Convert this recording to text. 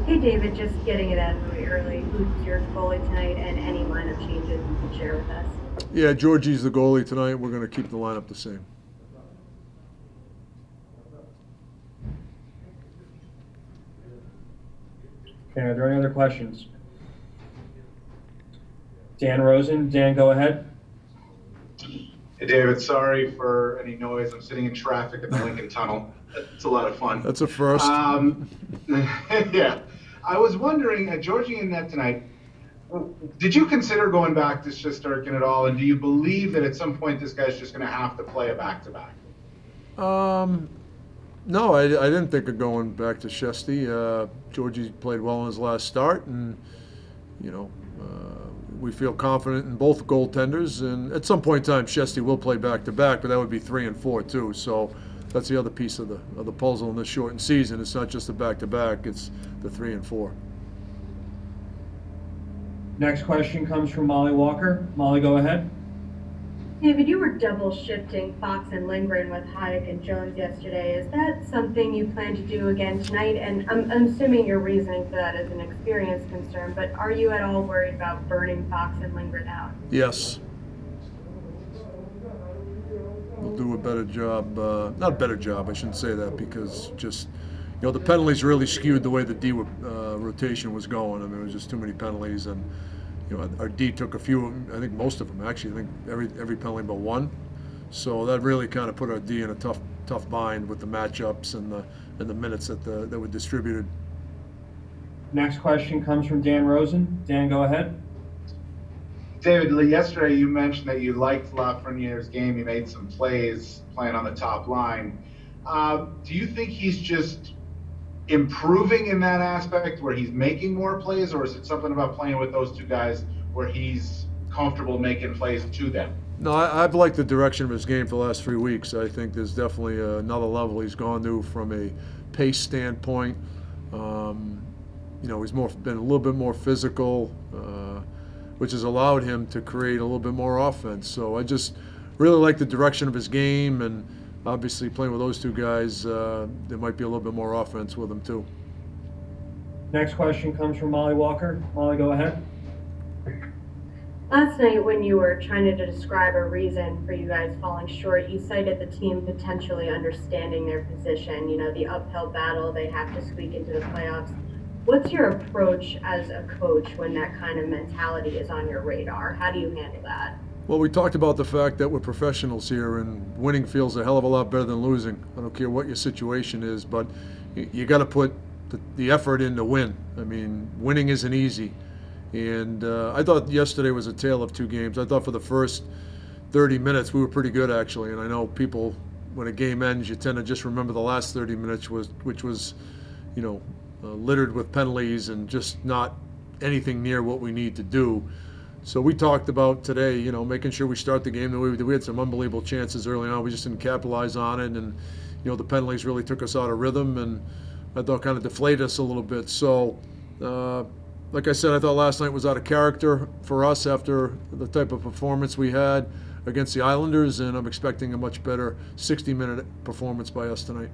Hey David, just getting it out of the way early. Who's your goalie tonight and any lineup changes you can share with us? Yeah, Georgie's the goalie tonight. We're going to keep the lineup the same. Okay, are there any other questions? Dan Rosen, Dan, go ahead. Hey, David, sorry for any noise. I'm sitting in traffic at the Lincoln Tunnel. It's a lot of fun. That's a first. Yeah. I was wondering, Georgie in net tonight, did you consider going back to Shesterkin at all? And do you believe that at some point this guy's just going to have to play a back-to-back? No, I didn't think of going back to Shesty. Georgie played well in his last start, and you know, we feel confident in both goaltenders. And at some point in time, Shesty will play back to back, but that would be 3 and 4 too. So that's the other piece of the puzzle in this shortened season. It's not just the back to back; it's the 3 and 4. Next question comes from Molly Walker. Molly, go ahead. David, you were double shifting Fox and Lindgren with Hayek and Jones yesterday. Is that something you plan to do again tonight? And I'm assuming your reasoning for that is an experience concern, but are you at all worried about burning Fox and Lindgren out? Yes. We'll do a better job. Not a better job, I shouldn't say that, because just, you know, the penalties really skewed the way the D rotation was going. I mean, it was just too many penalties, and you know, our D took a few. I think most of them actually. I think every penalty but one. So that really kind of put our D in a tough bind with the matchups and the minutes that were distributed. Next question comes from Dan Rosen. Dan, go ahead. David, yesterday you mentioned that you liked Lafreniere's game. You made some plays playing on the top line. Do you think he's just improving in that aspect where he's making more plays, or is it something about playing with those two guys where he's comfortable making plays to them? No, I've liked the direction of his game for the last 3 weeks. I think there's definitely another level he's gone to from a pace standpoint. You know, he's been a little bit more physical, which has allowed him to create a little bit more offense. So I just really like the direction of his game, and obviously playing with those two guys, there might be a little bit more offense with him too. Next question comes from Molly Walker. Molly, go ahead. Last night, when you were trying to describe a reason for you guys falling short, you cited the team potentially understanding their position, you know, the uphill battle they have to squeak into the playoffs. What's your approach as a coach when that kind of mentality is on your radar? How do you handle that? Well, we talked about the fact that we're professionals here, and winning feels a hell of a lot better than losing. I don't care what your situation is, but you got to put the effort in to win. I mean, winning isn't easy. And I thought yesterday was a tale of two games. I thought for the first 30 minutes we were pretty good, actually. And I know people, when a game ends, you tend to just remember the last 30 minutes, which was, you know, littered with penalties and just not anything near what we need to do. So we talked about today, you know, making sure we start the game the way we did. We had some unbelievable chances early on. We just didn't capitalize on it. And, you know, the penalties really took us out of rhythm, and I thought kind of deflated us a little bit. So, like I said, I thought last night was out of character for us after the type of performance we had against the Islanders, and I'm expecting a much better 60-minute performance by us tonight.